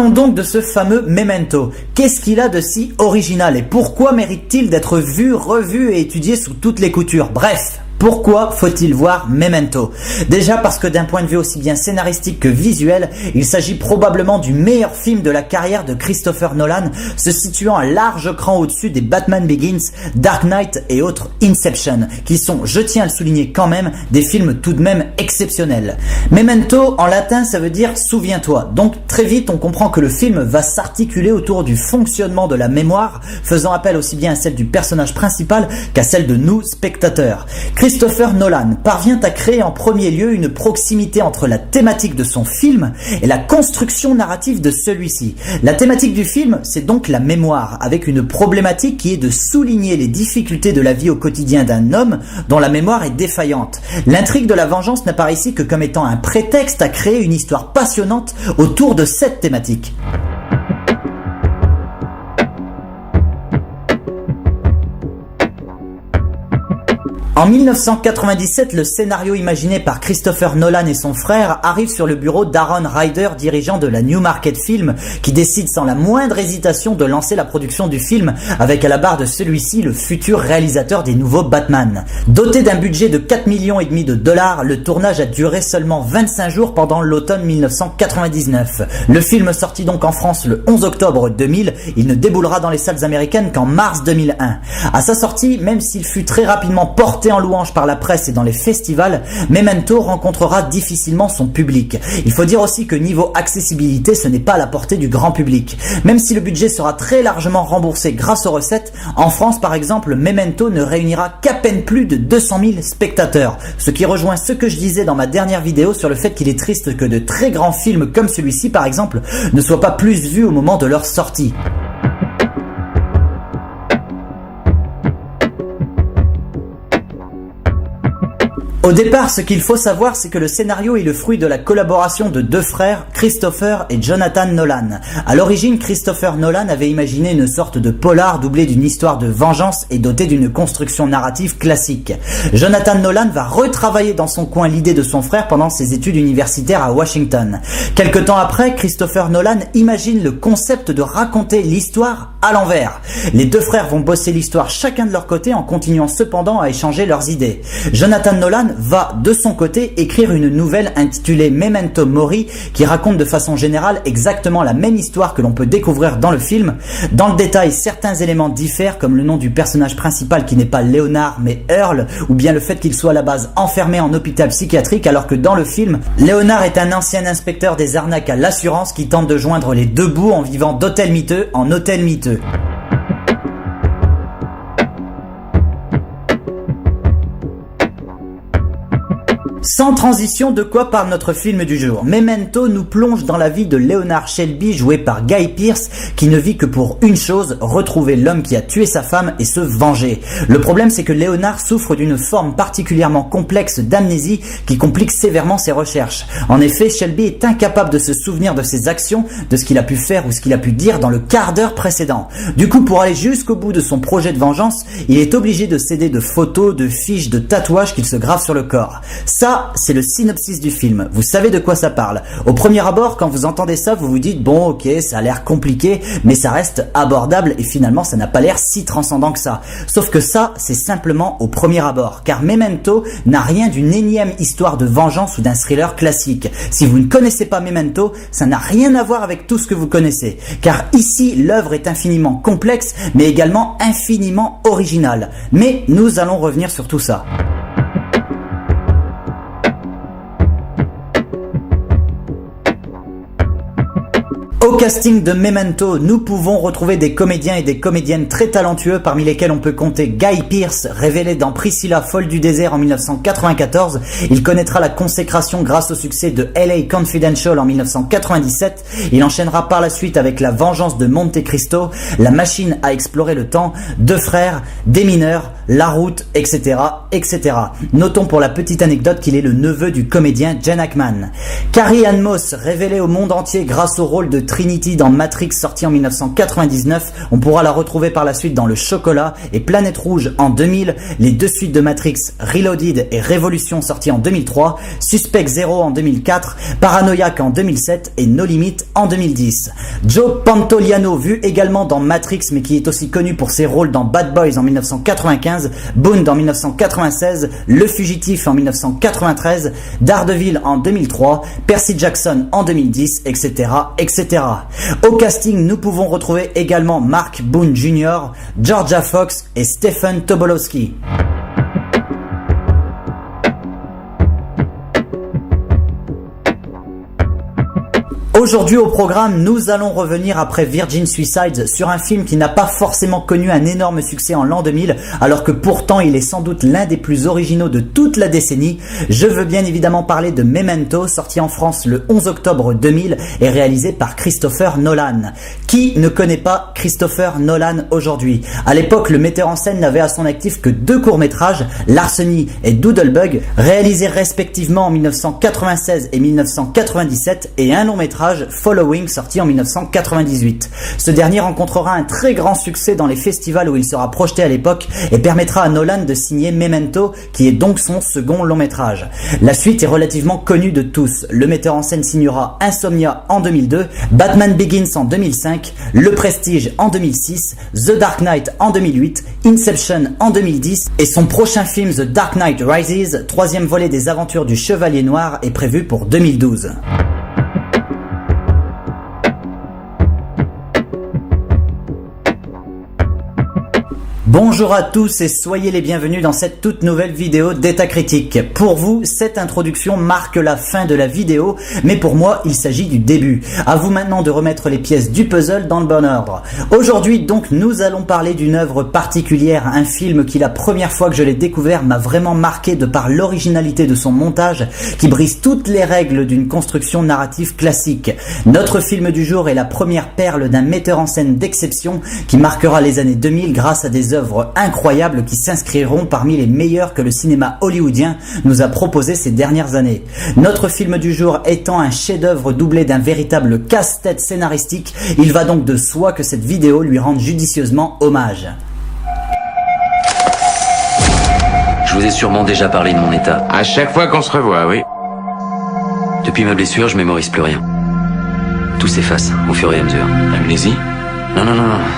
Parlons donc de ce fameux Memento. Qu'est-ce qu'il a de si original et pourquoi mérite-t-il d'être vu, revu et étudié sous toutes les coutures? Bref, pourquoi faut-il voir Memento? Déjà parce que d'un point de vue aussi bien scénaristique que visuel, il s'agit probablement du meilleur film de la carrière de Christopher Nolan, se situant un large cran au-dessus des Batman Begins, Dark Knight et autres Inception, qui sont, je tiens à le souligner quand même, des films tout de même exceptionnels. Memento, en latin, ça veut dire souviens-toi. Donc très vite, on comprend que le film va s'articuler autour du fonctionnement de la mémoire, faisant appel aussi bien à celle du personnage principal qu'à celle de nous, spectateurs. Christopher Nolan parvient à créer en premier lieu une proximité entre la thématique de son film et la construction narrative de celui-ci. La thématique du film, c'est donc la mémoire, avec une problématique qui est de souligner les difficultés de la vie au quotidien d'un homme dont la mémoire est défaillante. L'intrigue de la vengeance n'apparaît ici que comme étant un prétexte à créer une histoire passionnante autour de cette thématique. En 1997, le scénario imaginé par Christopher Nolan et son frère arrive sur le bureau d'Aaron Ryder, dirigeant de la Newmarket Film, qui décide sans la moindre hésitation de lancer la production du film avec à la barre de celui-ci le futur réalisateur des nouveaux Batman. Doté d'un budget de 4,5 millions de dollars, le tournage a duré seulement 25 jours pendant l'automne 1999. Le film sortit donc en France le 11 octobre 2000, il ne déboulera dans les salles américaines qu'en mars 2001. À sa sortie, même s'il fut très rapidement porté en louange par la presse et dans les festivals, Memento rencontrera difficilement son public. Il faut dire aussi que niveau accessibilité, ce n'est pas à la portée du grand public. Même si le budget sera très largement remboursé grâce aux recettes, en France par exemple, Memento ne réunira qu'à peine plus de 200 000 spectateurs. Ce qui rejoint ce que je disais dans ma dernière vidéo sur le fait qu'il est triste que de très grands films comme celui-ci par exemple ne soient pas plus vus au moment de leur sortie. Au départ, ce qu'il faut savoir, c'est que le scénario est le fruit de la collaboration de deux frères, Christopher et Jonathan Nolan. À l'origine, Christopher Nolan avait imaginé une sorte de polar doublé d'une histoire de vengeance et doté d'une construction narrative classique. Jonathan Nolan va retravailler dans son coin l'idée de son frère pendant ses études universitaires à Washington. Quelque temps après, Christopher Nolan imagine le concept de raconter l'histoire à l'envers. Les deux frères vont bosser l'histoire chacun de leur côté en continuant cependant à échanger leurs idées. Jonathan Nolan va de son côté écrire une nouvelle intitulée Memento Mori qui raconte de façon générale exactement la même histoire que l'on peut découvrir dans le film. Dans le détail, certains éléments diffèrent comme le nom du personnage principal qui n'est pas Leonard mais Earl, ou bien le fait qu'il soit à la base enfermé en hôpital psychiatrique alors que dans le film, Leonard est un ancien inspecteur des arnaques à l'assurance qui tente de joindre les deux bouts en vivant d'hôtel miteux en hôtel miteux. Sans transition, de quoi parle notre film du jour? Memento nous plonge dans la vie de Leonard Shelby, joué par Guy Pearce, qui ne vit que pour une chose, retrouver l'homme qui a tué sa femme et se venger. Le problème, c'est que Leonard souffre d'une forme particulièrement complexe d'amnésie qui complique sévèrement ses recherches. En effet, Shelby est incapable de se souvenir de ses actions, de ce qu'il a pu faire ou ce qu'il a pu dire dans le quart d'heure précédent. Du coup, pour aller jusqu'au bout de son projet de vengeance, il est obligé de céder de photos, de fiches, de tatouages qu'il se grave sur le corps. Ça, c'est le synopsis du film. Vous savez de quoi ça parle. Au premier abord, quand vous entendez ça, vous vous dites bon, ok, ça a l'air compliqué, mais ça reste abordable et finalement, ça n'a pas l'air si transcendant que ça. Sauf que ça, c'est simplement au premier abord, car Memento n'a rien d'une énième histoire de vengeance ou d'un thriller classique. Si vous ne connaissez pas Memento, ça n'a rien à voir avec tout ce que vous connaissez, car ici, l'œuvre est infiniment complexe, mais également infiniment originale. Mais nous allons revenir sur tout ça. Au casting de Memento, nous pouvons retrouver des comédiens et des comédiennes très talentueux, parmi lesquels on peut compter Guy Pearce, révélé dans Priscilla, folle du désert en 1994. Il connaîtra la consécration grâce au succès de LA Confidential en 1997. Il enchaînera par la suite avec La Vengeance de Monte Cristo, La Machine à explorer le temps, Deux frères, Des mineurs, La route, etc., etc. Notons pour la petite anecdote qu'il est le neveu du comédien Gene Hackman. Carrie Ann Moss, révélée au monde entier grâce au rôle de Trinity Trinity dans Matrix sorti en 1999, on pourra la retrouver par la suite dans Le Chocolat et Planète Rouge en 2000, les deux suites de Matrix, Reloaded et Révolution sorties en 2003, Suspect Zero en 2004, Paranoiac en 2007 et No Limit en 2010. Joe Pantoliano, vu également dans Matrix mais qui est aussi connu pour ses rôles dans Bad Boys en 1995, Bound en 1996, Le Fugitif en 1993, Daredevil en 2003, Percy Jackson en 2010, etc., etc. Au casting, nous pouvons retrouver également Mark Boone Jr., Georgia Fox et Stephen Tobolowsky. Aujourd'hui au programme, nous allons revenir après Virgin Suicides sur un film qui n'a pas forcément connu un énorme succès en l'an 2000, alors que pourtant il est sans doute l'un des plus originaux de toute la décennie. Je veux bien évidemment parler de Memento, sorti en France le 11 octobre 2000 et réalisé par Christopher Nolan. Qui ne connaît pas Christopher Nolan aujourd'hui? À l'époque, le metteur en scène n'avait à son actif que deux courts-métrages, Larceny et Doodlebug, réalisés respectivement en 1996 et 1997, et un long-métrage, Following, sorti en 1998. Ce dernier rencontrera un très grand succès dans les festivals où il sera projeté à l'époque et permettra à Nolan de signer Memento, qui est donc son second long-métrage. La suite est relativement connue de tous. Le metteur en scène signera Insomnia en 2002, Batman Begins en 2005, Le Prestige en 2006, The Dark Knight en 2008, Inception en 2010 et son prochain film The Dark Knight Rises, troisième volet des aventures du Chevalier Noir, est prévu pour 2012. Bonjour à tous et soyez les bienvenus dans cette toute nouvelle vidéo d'État Critique. Pour vous, cette introduction marque la fin de la vidéo, mais pour moi, il s'agit du début. À vous maintenant de remettre les pièces du puzzle dans le bon ordre. Aujourd'hui, donc, nous allons parler d'une œuvre particulière, un film qui, la première fois que je l'ai découvert, m'a vraiment marqué de par l'originalité de son montage, qui brise toutes les règles d'une construction narrative classique. Notre film du jour est la première perle d'un metteur en scène d'exception qui marquera les années 2000 grâce à des œuvres incroyables qui s'inscriront parmi les meilleures que le cinéma hollywoodien nous a proposé ces dernières années. Notre film du jour étant un chef-d'œuvre doublé d'un véritable casse-tête scénaristique, il va donc de soi que cette vidéo lui rende judicieusement hommage. Je vous ai sûrement déjà parlé de mon état. À chaque fois qu'on se revoit, oui. Depuis ma blessure, je mémorise plus rien. Tout s'efface au fur et à mesure. Amnésie ? Non,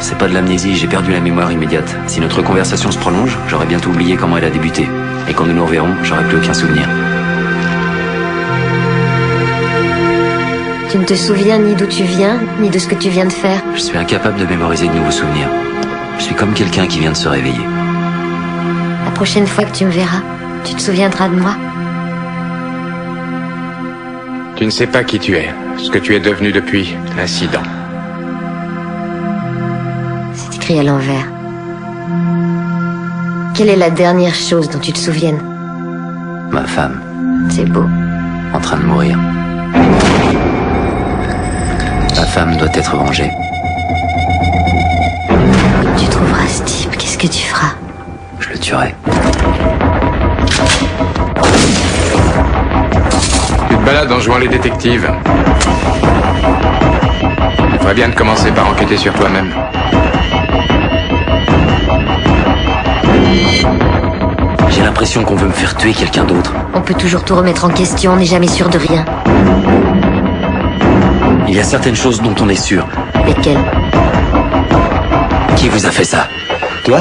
c'est pas de l'amnésie, j'ai perdu la mémoire immédiate. Si notre conversation se prolonge, j'aurai bientôt oublié comment elle a débuté. Et quand nous nous reverrons, j'aurai plus aucun souvenir. Tu ne te souviens ni d'où tu viens, ni de ce que tu viens de faire. Je suis incapable de mémoriser de nouveaux souvenirs. Je suis comme quelqu'un qui vient de se réveiller. La prochaine fois que tu me verras, tu te souviendras de moi. Tu ne sais pas qui tu es, ce que tu es devenu depuis l'incident. C'est écrit à l'envers. Quelle est la dernière chose dont tu te souviennes? Ma femme, C'est beau. en train de mourir. Ma femme doit être vengée. Tu trouveras ce type, qu'est-ce que tu feras? Je le tuerai. Tu te balades en jouant les détectives. Il faudrait bien de commencer par enquêter sur toi-même. J'ai l'impression qu'on veut me faire tuer quelqu'un d'autre. On peut toujours tout remettre en question, on n'est jamais sûr de rien. Il y a certaines choses dont on est sûr. Lesquelles? Qui vous a fait ça? Toi?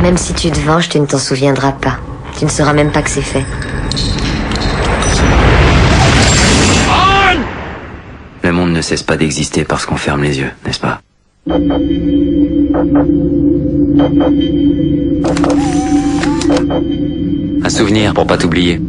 Même si tu te venges, tu ne t'en souviendras pas. Tu ne sauras même pas que c'est fait. Le monde ne cesse pas d'exister parce qu'on ferme les yeux, n'est-ce pas? Un souvenir pour pas t'oublier.